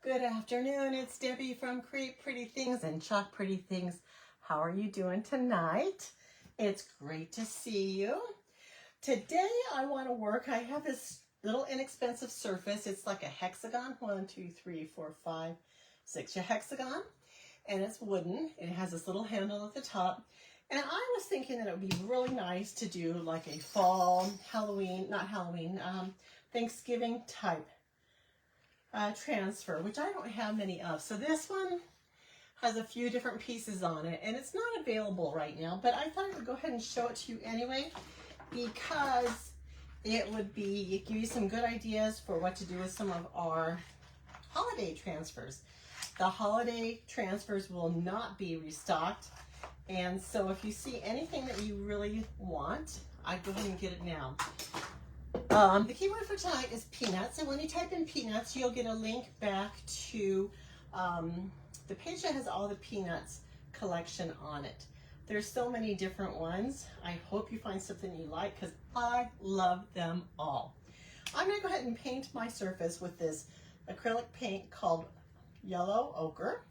Good afternoon, it's Debbie from Create Pretty Things and Chalk Pretty Things. How are you doing tonight? It's great to see you. Today I want to work, I have this little inexpensive surface. It's like a hexagon, 1, 2, 3, 4, 5, 6, a hexagon. And it's wooden. It has this little handle at the top. And I was thinking that it would be really nice to do like a fall, Thanksgiving type transfer, which I don't have many of. So this one has a few different pieces on it, and it's not available right now, but I thought I would go ahead and show it to you anyway, because it would give you some good ideas for what to do with some of our holiday transfers. The holiday transfers will not be restocked, and so if you see anything that you really want, I'd go ahead and get it now. The keyword for tonight is peanuts, and when you type in peanuts, you'll get a link back to the page that has all the peanuts collection on it. There's so many different ones. I hope you find something you like, because I love them all. I'm going to go ahead and paint my surface with this acrylic paint called Yellow Ochre,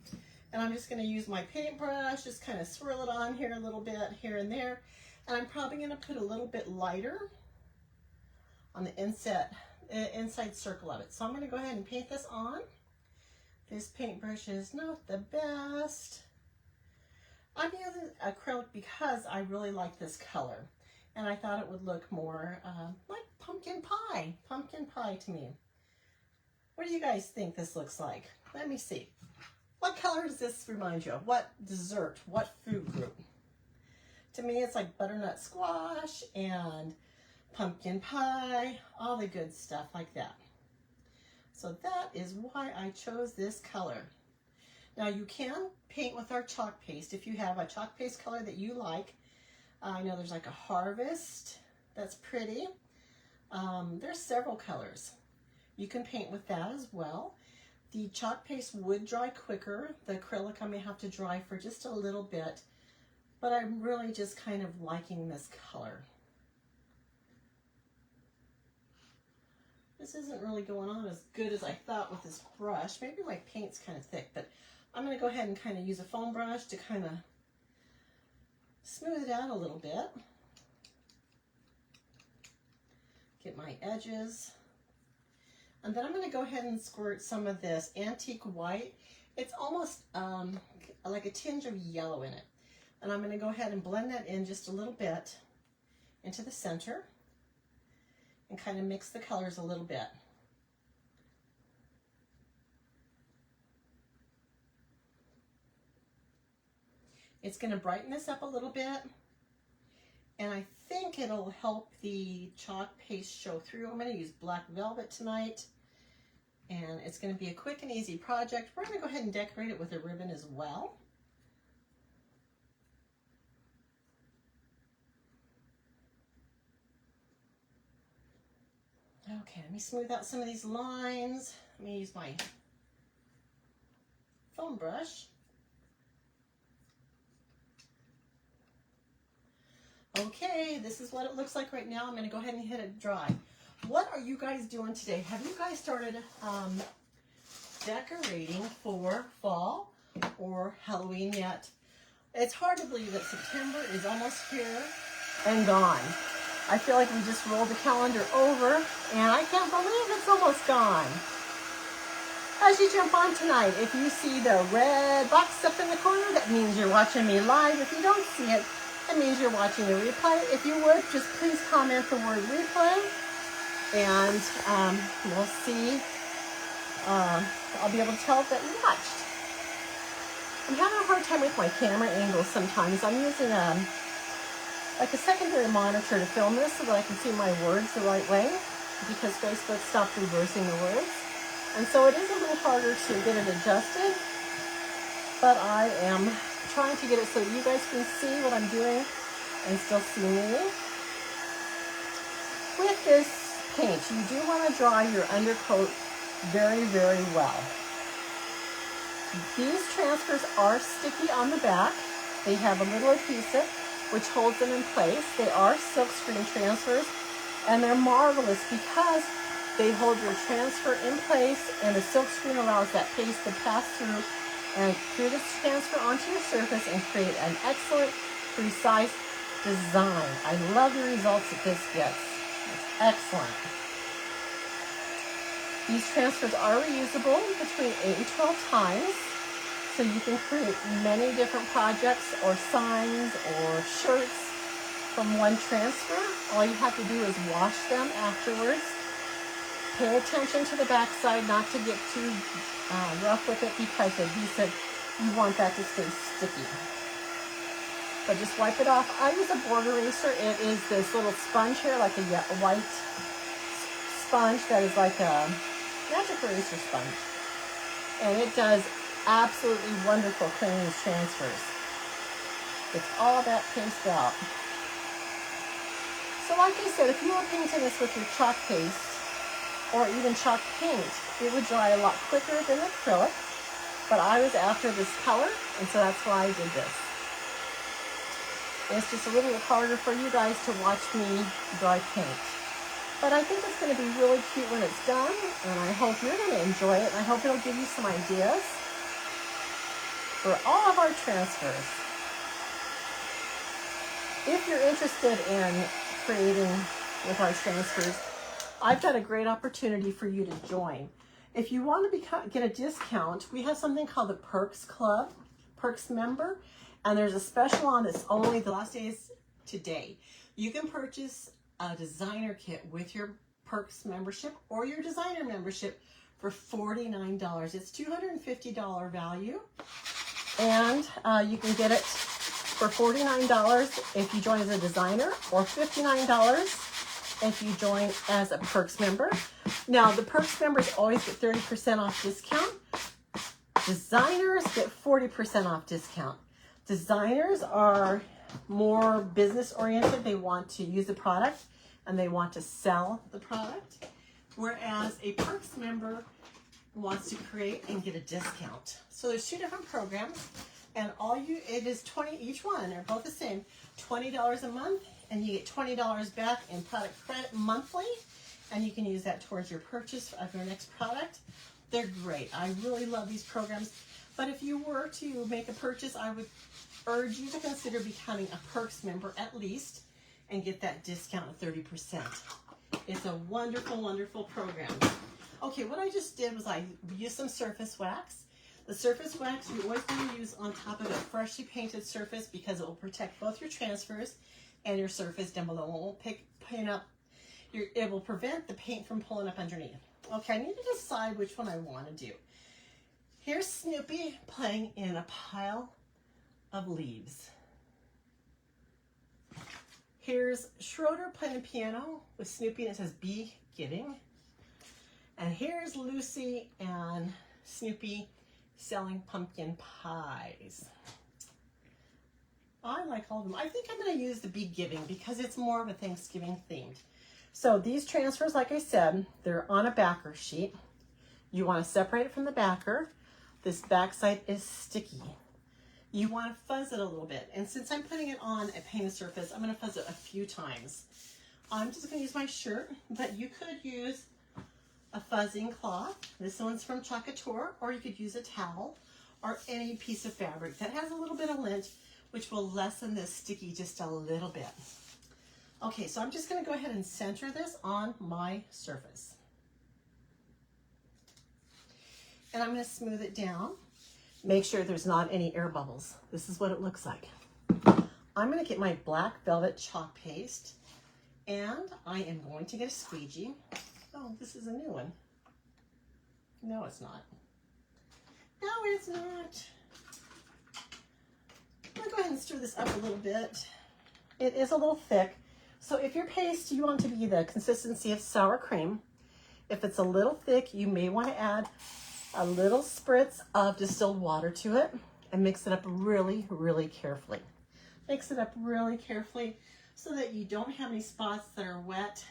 and I'm just going to use my paintbrush, just kind of swirl it on here a little bit, here and there, and I'm probably going to put a little bit lighter on the inside circle of it. So I'm going to go ahead and paint this on. This paintbrush is not the best. I'm using acrylic because I really like this color, and I thought it would look more like pumpkin pie to me. What do you guys think this looks like? Let me see. What color does this remind you of? What dessert? What food group? To me, it's like butternut squash and pumpkin pie, all the good stuff like that. So that is why I chose this color. Now you can paint with our chalk paste if you have a chalk paste color that you like. I know there's like a harvest that's pretty. There's several colors. You can paint with that as well. The chalk paste would dry quicker. The acrylic I may have to dry for just a little bit, but I'm really just kind of liking this color. This isn't really going on as good as I thought with this brush. Maybe my paint's kind of thick, but I'm going to go ahead and kind of use a foam brush to kind of smooth it out a little bit. Get my edges. And then I'm going to go ahead and squirt some of this antique white. It's almost like a tinge of yellow in it. And I'm going to go ahead and blend that in just a little bit into the center, and kind of mix the colors a little bit. It's going to brighten this up a little bit, and I think it'll help the chalk paste show through. I'm going to use black velvet tonight, and it's going to be a quick and easy project. We're going to go ahead and decorate it with a ribbon as well. Okay, let me smooth out some of these lines. Let me use my foam brush. Okay, this is what it looks like right now. I'm going to go ahead and hit it dry. What are you guys doing today? Have you guys started decorating for fall or Halloween yet? It's hard to believe that September is almost here and gone. I feel like we just rolled the calendar over, and I can't believe it's almost gone. As you jump on tonight, if you see the red box up in the corner, that means you're watching me live. If you don't see it, that means you're watching the replay. If you would, just please comment the word replay, and we'll see. I'll be able to tell that you watched. I'm having a hard time with my camera angles sometimes. I'm using like a secondary monitor to film this so that I can see my words the right way, because Facebook stopped reversing the words. And so it is a little harder to get it adjusted, but I am trying to get it so that you guys can see what I'm doing and still see me. With this paint, you do want to dry your undercoat very, very well. These transfers are sticky on the back. They have a little adhesive which holds them in place. They are silkscreen transfers, and they're marvelous because They hold your transfer in place, and the silk screen allows that paste to pass through and through the transfer onto your surface and create an excellent, precise design. I love the results that this gets. It's excellent. These transfers are reusable between 8 and 12 times, so you can create many different projects or signs or shirts from one transfer. All you have to do is wash them afterwards. Pay attention to the back side, not to get too rough with it, because adhesive, you want that to stay sticky. But just wipe it off. I use a board eraser. It is this little sponge here, like a white sponge that is like a magic eraser sponge. And it does absolutely wonderful cleaning these transfers. It's all that paste out. So like I said, if you were painting this with your chalk paste or even chalk paint, it would dry a lot quicker than acrylic. But I was after this color, and so that's why I did this. It's just a little bit harder for you guys to watch me dry paint. But I think it's going to be really cute when it's done, and I hope you're going to enjoy it, and I hope it'll give you some ideas for all of our transfers. If you're interested in creating with our transfers, I've got a great opportunity for you to join. If you want to get a discount, we have something called the Perks Club, Perks Member, and there's a special on this only. The last day is today. You can purchase a designer kit with your Perks membership or your designer membership for $49. It's $250 value, and you can get it for $49 if you join as a designer, or $59 if you join as a Perks member. Now, the Perks members always get 30% off discount. Designers get 40% off discount. Designers are more business oriented. They want to use the product and they want to sell the product. Whereas a Perks member wants to create and get a discount. So there's two different programs, and it is 20 each one. They're both the same, $20 a month, and you get $20 back in product credit monthly, and you can use that towards your purchase of your next product. They're great. I really love these programs. But if you were to make a purchase, I would urge you to consider becoming a Perks member at least and get that discount of 30%. It's a wonderful, wonderful program. Okay, what I just did was I used some surface wax. The surface wax you always want to use on top of a freshly painted surface, because it will protect both your transfers and your surface down below. It won't paint up. It will prevent the paint from pulling up underneath. Okay, I need to decide which one I want to do. Here's Snoopy playing in a pile of leaves. Here's Schroder playing the piano with Snoopy, and it says "Be Giving." And here's Lucy and Snoopy selling pumpkin pies. I like all of them. I think I'm going to use the Be Giving because it's more of a Thanksgiving themed. So these transfers, like I said, they're on a backer sheet. You want to separate it from the backer. This back side is sticky. You want to fuzz it a little bit. And since I'm putting it on a painted surface, I'm going to fuzz it a few times. I'm just going to use my shirt, but you could use a fuzzing cloth. This one's from Chocateur, or you could use a towel or any piece of fabric that has a little bit of lint, which will lessen this sticky just a little bit. Okay, so I'm just going to go ahead and center this on my surface. And I'm going to smooth it down. Make sure there's not any air bubbles. This is what it looks like. I'm going to get my black velvet chalk paste, and I am going to get a squeegee. Oh, this is a new one. No, it's not. No, it's not. I'm going to go ahead and stir this up a little bit. It is a little thick. So if your paste, you want to be the consistency of sour cream. If it's a little thick, you may want to add a little spritz of distilled water to it and mix it up really, really carefully. Mix it up really carefully so that you don't have any spots that are wet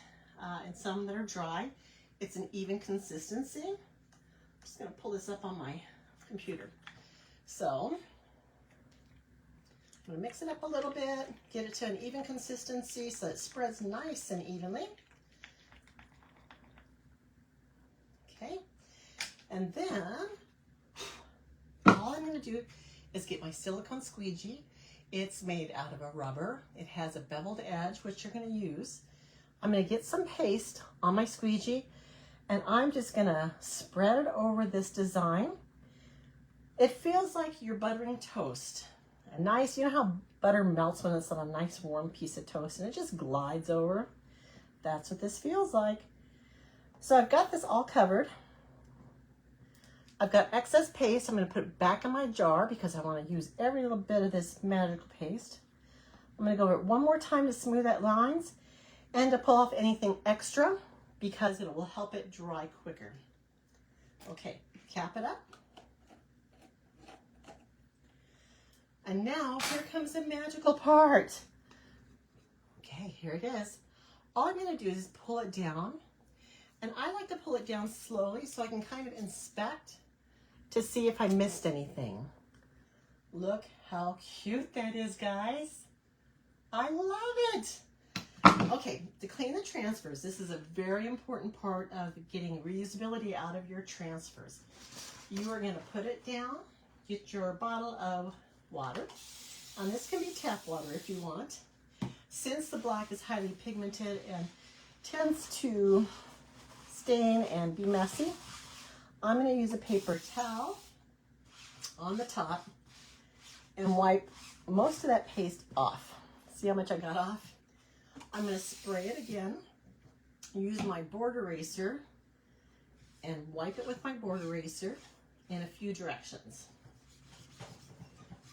and some that are dry. It's an even consistency. I'm just going to pull this up on my computer. So I'm going to mix it up a little bit, get it to an even consistency so it spreads nice and evenly. And then all I'm going to do is get my silicone squeegee. It's made out of a rubber. It has a beveled edge, which you're going to use. I'm going to get some paste on my squeegee, and I'm just going to spread it over this design. It feels like you're buttering toast. A nice, you know how butter melts when it's on a nice warm piece of toast and it just glides over? That's what this feels like. So I've got this all covered. I've got excess paste. I'm going to put it back in my jar because I want to use every little bit of this magical paste. I'm going to go over it one more time to smooth out lines and to pull off anything extra because it will help it dry quicker. Okay, cap it up. And now here comes the magical part. Okay, here it is. All I'm going to do is pull it down. And I like to pull it down slowly so I can kind of inspect to see if I missed anything. Look how cute that is, guys. I love it. Okay, to clean the transfers, this is a very important part of getting reusability out of your transfers. You are going to put it down, get your bottle of water, and this can be tap water if you want. Since the black is highly pigmented and tends to stain and be messy, I'm going to use a paper towel on the top and wipe most of that paste off. See how much I got off? I'm going to spray it again, use my board eraser, and wipe it with my board eraser in a few directions.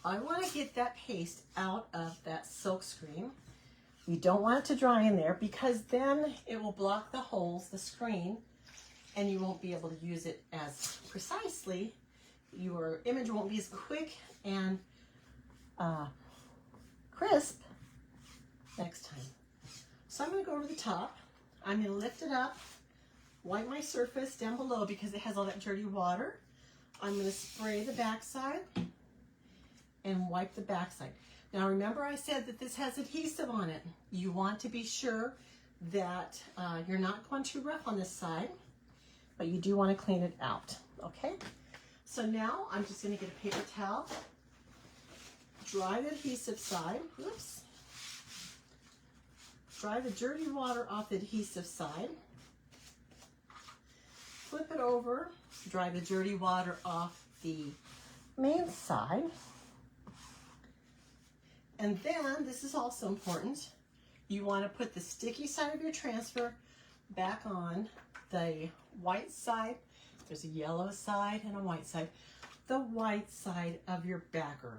I want to get that paste out of that silk screen. You don't want it to dry in there because then it will block the holes, the screen, and you won't be able to use it as precisely. Your image won't be as quick and crisp next time. So I'm going to go over the top. I'm going to lift it up, wipe my surface down below because it has all that dirty water. I'm going to spray the backside and wipe the backside. Now remember I said that this has adhesive on it. You want to be sure that you're not going too rough on this side, but you do want to clean it out, okay? So now I'm just going to get a paper towel, dry the adhesive side, oops, dry the dirty water off the adhesive side, flip it over, dry the dirty water off the main side. And then, this is also important, you want to put the sticky side of your transfer back on the white side. There's a yellow side and a white side. The white side of your backer.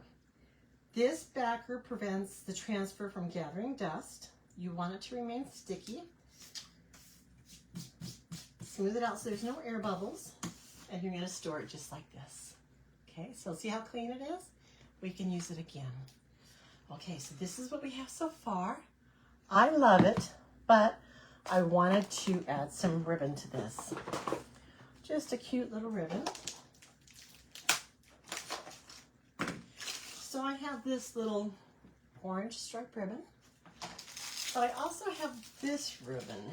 This backer prevents the transfer from gathering dust. You want it to remain sticky. Smooth it out so there's no air bubbles. And you're going to store it just like this. Okay, so see how clean it is? We can use it again. Okay, so this is what we have so far. I love it, but I wanted to add some ribbon to this. Just a cute little ribbon. So I have this little orange striped ribbon, but I also have this ribbon.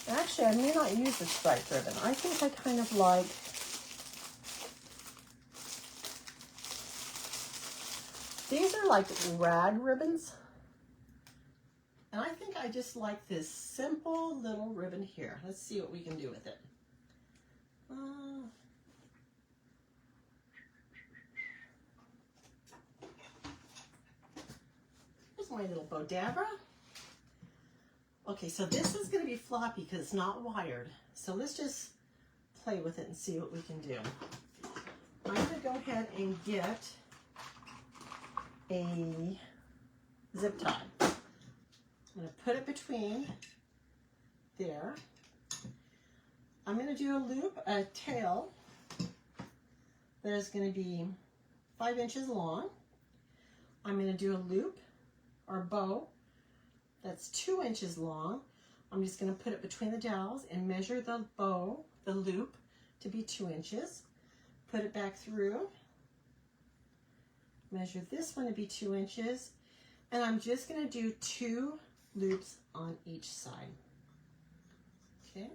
Actually, I may not use the striped ribbon. I think I kind of like these are like rag ribbons. And I think I just like this simple little ribbon here. Let's see what we can do with it. Here's my little Bodabra. Okay, so this is going to be floppy because it's not wired. So let's just play with it and see what we can do. I'm going to go ahead and get a zip tie. I'm going to put it between there. I'm going to do a loop, a tail that is going to be 5 inches long. I'm going to do a loop or bow that's 2 inches long. I'm just going to put it between the dowels and measure the bow, the loop, to be 2 inches. Put it back through. Measure this one to be 2 inches. And I'm just going to do 2 loops on each side. Okay.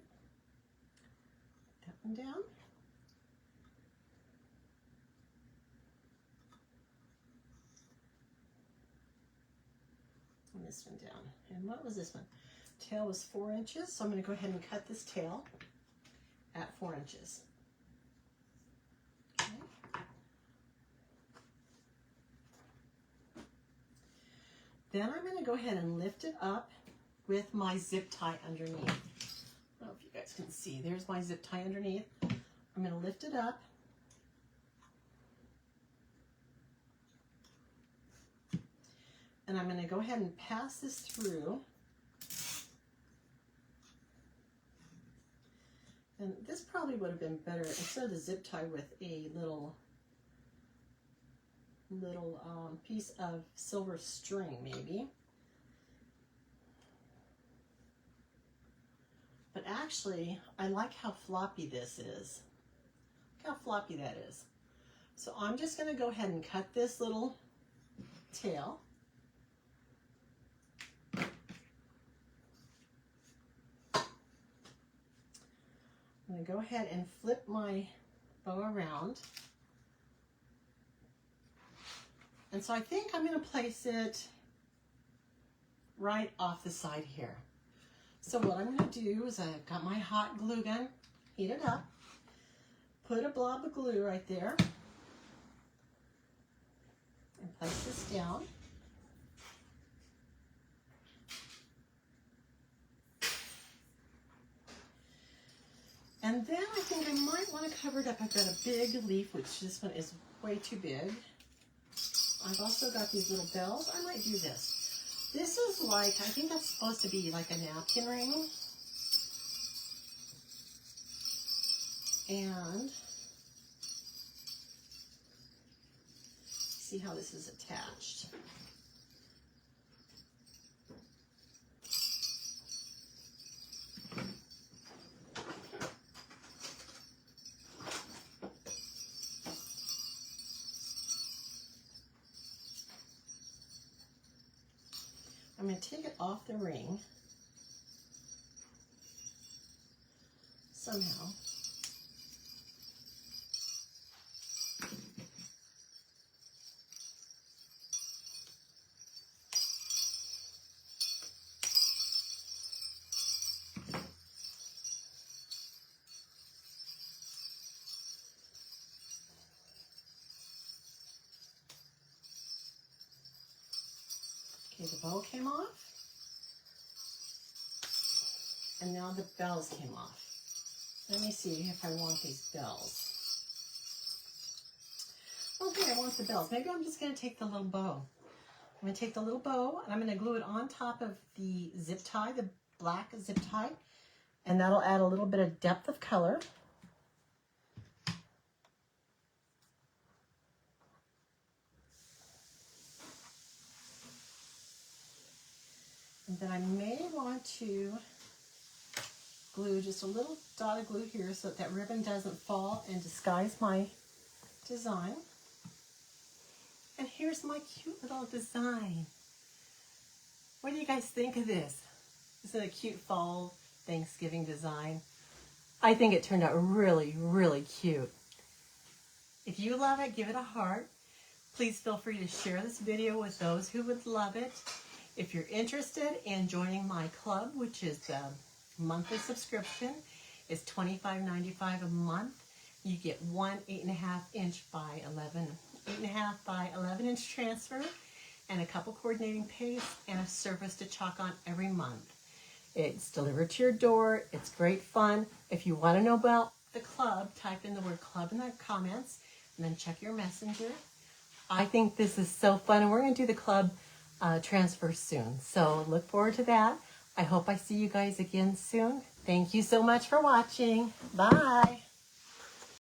one down. And this one down. And what was this one? Tail was 4 inches, so I'm going to go ahead and cut this tail at 4 inches. Okay. Then I'm going to go ahead and lift it up with my zip tie underneath. I don't know if you guys can see. There's my zip tie underneath. I'm going to lift it up. And I'm going to go ahead and pass this through. And this probably would have been better instead of the zip tie with a little piece of silver string maybe. But actually, I like how floppy this is. Look how floppy that is. So I'm just going to go ahead and cut this little tail. I'm going to go ahead and flip my bow around. And so I think I'm going to place it right off the side here. So what I'm going to do is I've got my hot glue gun, heat it up, put a blob of glue right there, and place this down. And then I think I might want to cover it up. I've got a big leaf, which this one is way too big. I've also got these little bells. I might do this. This is like, I think that's supposed to be like a napkin ring. And see how this is attached. I'm going to take it off the ring somehow. Okay, the bow came off, and now the bells came off. Let me see if I want these bells. Okay, I want the bells. Maybe I'm just going to take the little bow. I'm going to take the little bow, and I'm going to glue it on top of the zip tie, the black zip tie, and that'll add a little bit of depth of color. And then I may want to glue just a little dot of glue here so that ribbon doesn't fall and disguise my design. And here's my cute little design. What do you guys think of this? Isn't it a cute fall Thanksgiving design? I think it turned out really, really cute. If you love it, give it a heart. Please feel free to share this video with those who would love it. If you're interested in joining my club, which is the monthly subscription, is $25.95 a month. You get one 8.5 inch by 11 inch transfer, and a couple coordinating paste, and a surface to chalk on every month. It's delivered to your door. It's great fun. If you want to know about the club, type in the word club in the comments, and then check your messenger. I think this is so fun, and we're going to do the club transfer soon. So look forward to that. I hope I see you guys again soon. Thank you so much for watching. Bye.